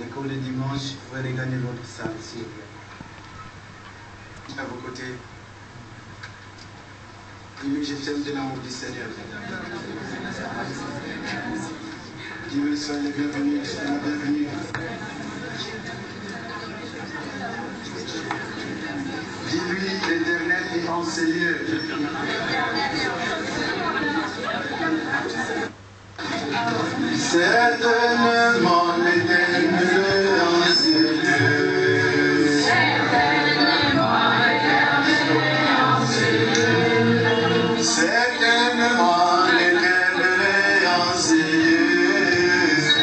L'école de dimanche, vous pouvez regagner votre salle, s'il vous plaît. À vos côtés. Dis-lui, je t'aime de l'amour du Seigneur. Dis-lui, sois le bienvenu, sois le bienvenu. Dis-lui, l'Éternel est en ces lieux. Certainement, l'Éternel est en ces lieux. Certainement, l'Éternel est en ces lieux. Certainement, l'Éternel est en ces lieux.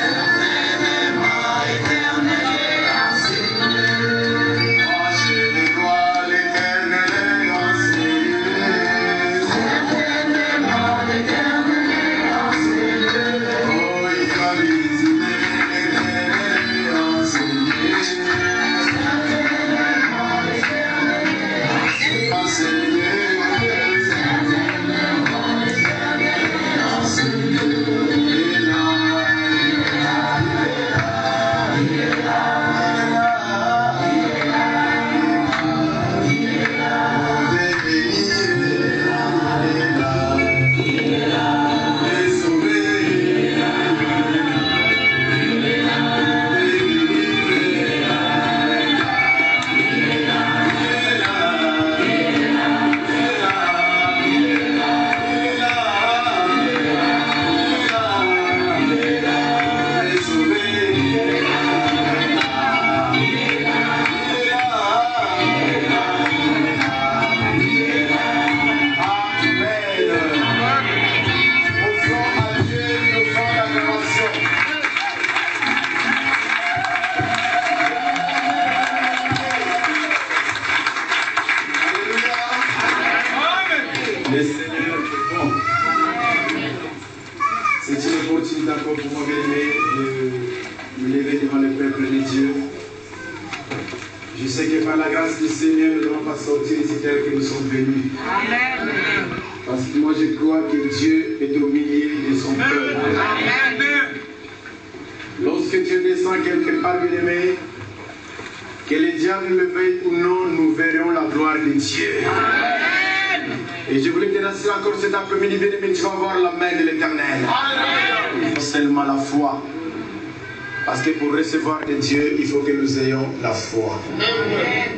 Certainement, l'Éternel est en ces lieux. Moi, je le vois, l'Éternel est en ces lieux. Certainement, l'Éternel est en ces lieux. Oh, il va visiter l'Éternel est en ces lieux. Certainement, l'Éternel est en ces lieux. Le Seigneur est bon. C'est une opportunité encore pour moi, bien-aimé, de me lever devant le peuple de Dieu. Je sais que par la grâce du Seigneur, nous n'allons pas sortir ici tel que nous sommes venus. Amen. Parce que moi, je crois que Dieu est au milieu de son peuple. Amen. Lorsque Dieu descend quelque part, bien-aimé, que le diable le veuille ou non, nous verrons la gloire de Dieu. Amen. Et je voulais te rassurer encore cet après-midi, bien-aimé, tu vas voir la main de l'Éternel. Seulement la foi. Parce que pour recevoir de Dieu, il faut que nous ayons la foi. Amen.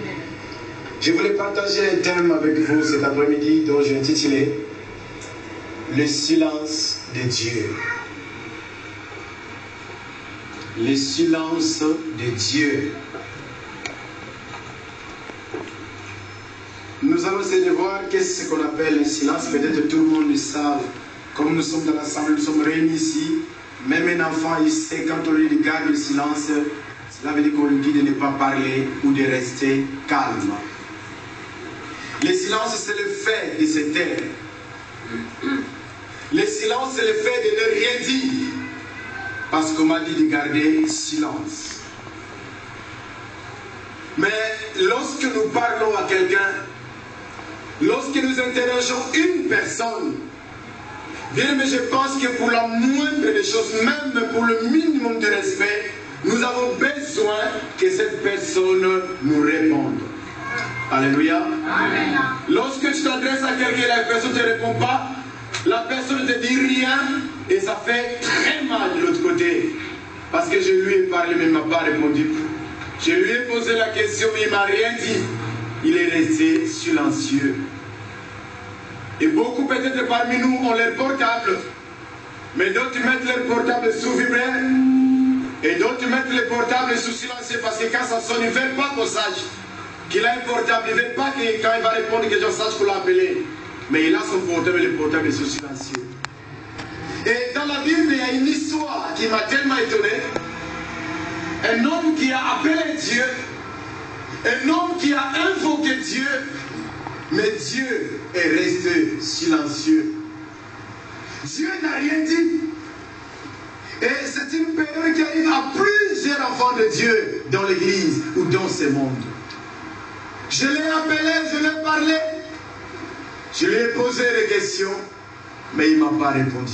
Je voulais partager un thème avec vous cet après-midi dont j'ai intitulé le silence de Dieu. Le silence de Dieu. Nous allons essayer de voir qu'est-ce qu'on appelle le silence. Peut-être tout le monde le savent. Comme nous sommes dans l'assemblée, nous sommes réunis ici. Même un enfant, il sait quand on lui dit garde le silence, cela veut dire qu'on lui dit de ne pas parler ou de rester calme. Le silence, c'est le fait de se taire. Le silence, c'est le fait de ne rien dire. Parce qu'on m'a dit de garder silence. Mais lorsque nous parlons à quelqu'un, lorsque nous interrogeons une personne, bien, mais je pense que pour la moindre des choses, même pour le minimum de respect, nous avons besoin que cette personne nous réponde. Alléluia. Amen. Lorsque tu t'adresses à quelqu'un et la personne ne te répond pas, la personne ne te dit rien et ça fait très mal de l'autre côté. Parce que je lui ai parlé mais il ne m'a pas répondu. Je lui ai posé la question mais il ne m'a rien dit. Il est resté silencieux. Et beaucoup peut-être parmi nous ont leur portable. Mais d'autres mettent leur portable sous vibreur. Et d'autres mettent le portable sous silencieux parce que quand ça sonne, ils ne veulent pas qu'on sache qu'il a un portable. Ils ne veulent pas que quand il va répondre que je sache pour l'appeler. Mais il a son portable et le portable est sous silencieux. Et dans la Bible, il y a une histoire qui m'a tellement étonné. Un homme qui a appelé Dieu. Un homme qui a invoqué Dieu. Mais Dieu est resté silencieux. Dieu n'a rien dit. Et c'est une période qui arrive à plusieurs enfants de Dieu dans l'église ou dans ce monde. Je l'ai appelé, je l'ai parlé. Je lui ai posé des questions, mais il ne m'a pas répondu.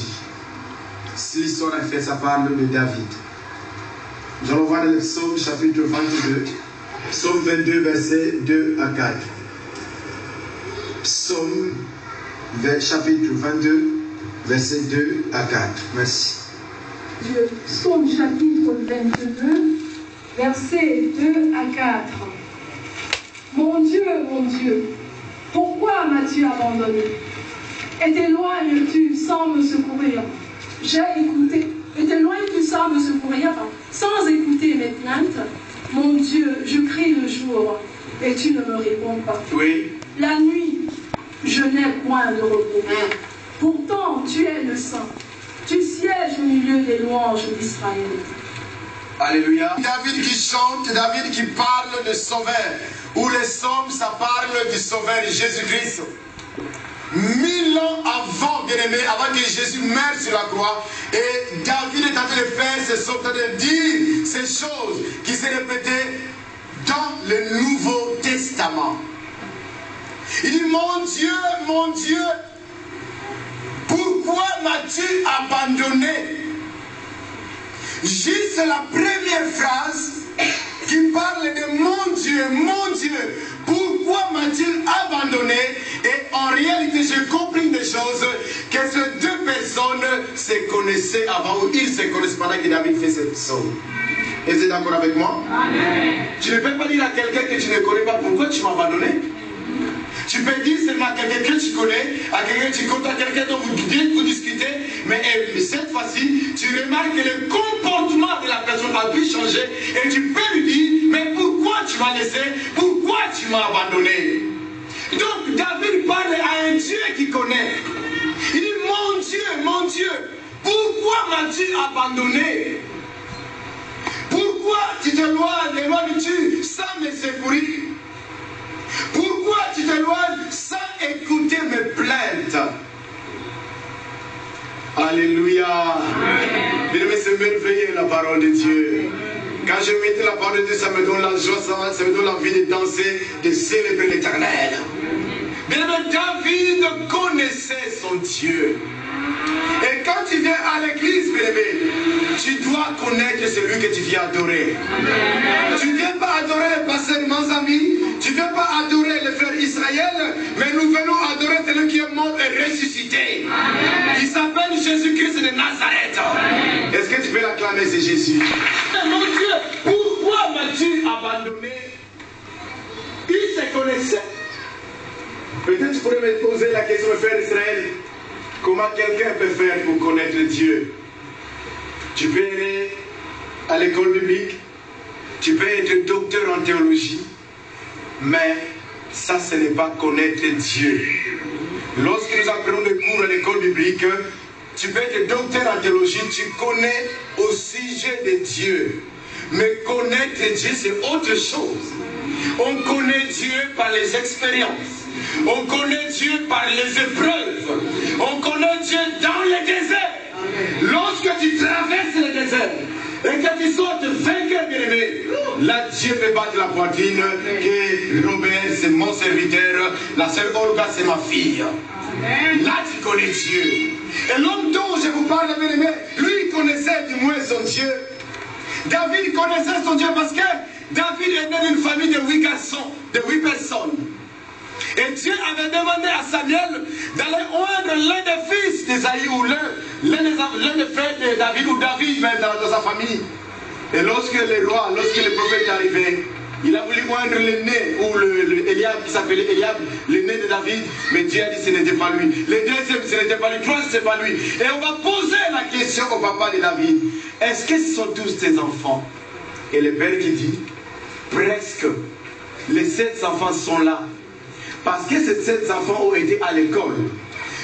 L'histoire en fait, ça parle de David. Nous allons voir le psaume chapitre 22. Psaume 22, versets 2 à 4. Psaume chapitre 22, versets 2 à 4. Merci. Psaume chapitre 22, versets 2 à 4. Mon Dieu, pourquoi m'as-tu abandonné? Et t'éloignes-tu sans me secourir? J'ai écouté. Et t'éloignes-tu sans me secourir, sans écouter mes plaintes? Mon Dieu, je crie le jour, et tu ne me réponds pas. Oui. La nuit, je n'ai point de repos. Pourtant, tu es le Saint. Tu sièges au milieu des louanges d'Israël. Alléluia. David qui chante, David qui parle de Sauveur. Où les psaumes, ça parle du Sauveur Jésus-Christ. 1000 ans avant, bien-aimé, avant que Jésus meure sur la croix, et David est en train de faire ce psaume, en train de dire ces choses qui se répétaient dans le Nouveau Testament. Il dit, mon Dieu, pourquoi m'as-tu abandonné? Juste la première phrase qui parle de mon Dieu, pourquoi m'as-tu abandonné? Et en réalité, j'ai compris des choses que ces deux personnes se connaissaient avant, ou ils se connaissent pendant que David fait cette psaume. Est-ce que vous êtes d'accord avec moi? Amen. Tu ne peux pas dire à quelqu'un que tu ne connais pas pourquoi tu m'as abandonné. Tu peux dire seulement à quelqu'un que tu connais, à quelqu'un que tu comptes, à quelqu'un dont vous discutez, mais cette fois-ci, tu remarques que le comportement de la personne a pu changer et tu peux lui dire, mais pourquoi tu m'as laissé? Pourquoi tu m'as abandonné? Donc David parle à un Dieu qui connaît. Il dit, mon Dieu, pourquoi m'as-tu abandonné? Pourquoi tu t'éloignes-tu sans me secourir? Pourquoi tu t'éloignes sans écouter mes plaintes? Alléluia. Bien aimé, c'est merveilleux la parole de Dieu. Quand je médite la parole de Dieu, ça me donne la joie, ça me donne l'envie de danser, de célébrer l'Éternel. Bien aimé, David connaissait son Dieu. Et quand tu viens à l'église, bien aimé, tu dois connaître celui que tu viens adorer. Tu ne viens pas adorer le pasteur Manzami, tu ne viens pas adorer le frère Israël, mais nous venons adorer celui qui est mort et ressuscité. Il s'appelle Jésus-Christ de Nazareth. Est-ce que tu peux l'acclamer, c'est Jésus? Mon Dieu, pourquoi m'as-tu abandonné? Il se connaissait. Peut-être tu pourrais me poser la question, frère Israël. Comment quelqu'un peut faire pour connaître Dieu? Tu peux aller à l'école biblique, tu peux être docteur en théologie, mais ça, ce n'est pas connaître Dieu. Lorsque nous apprenons des cours à l'école biblique, tu peux être docteur en théologie, tu connais au sujet de Dieu. Mais connaître Dieu, c'est autre chose. On connaît Dieu par les expériences. On connaît Dieu par les épreuves. On connaît Dieu dans le désert. Lorsque tu traverses le désert et que tu sortes vainqueur, bien-aimé, là Dieu peut battre la poitrine, que Robert c'est mon serviteur, la sœur Olga c'est ma fille. Là tu connais Dieu. Et l'homme dont je vous parle, bien-aimé, lui il connaissait du moins son Dieu. David connaissait son Dieu parce que David est né d'une famille de 8 garçons, de 8 personnes. Et Dieu avait demandé à Samuel d'aller oindre l'un des fils d'Esaïe ou l'un des frères de David ou David même dans sa famille. Et lorsque le prophète est arrivé, il a voulu oindre l'aîné ou Eliab qui s'appelait Eliab, l'aîné de David, mais Dieu a dit que ce n'était pas lui. Le deuxième, ce n'était pas lui. Le troisième, ce n'était pas lui. Et on va poser la question au papa de David. Est-ce que ce sont tous tes enfants? Et le père qui dit, presque. Les 7 enfants sont là. Parce que ces 7 enfants ont été à l'école.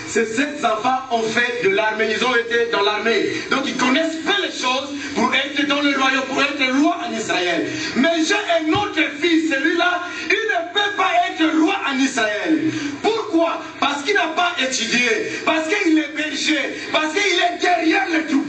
Ces 7 enfants ont fait de l'armée. Ils ont été dans l'armée. Donc ils connaissent pas les choses pour être dans le royaume, pour être roi en Israël. Mais j'ai un autre fils, celui-là, il ne peut pas être roi en Israël. Pourquoi? Parce qu'il n'a pas étudié. Parce qu'il est berger. Parce qu'il est derrière le troupeau.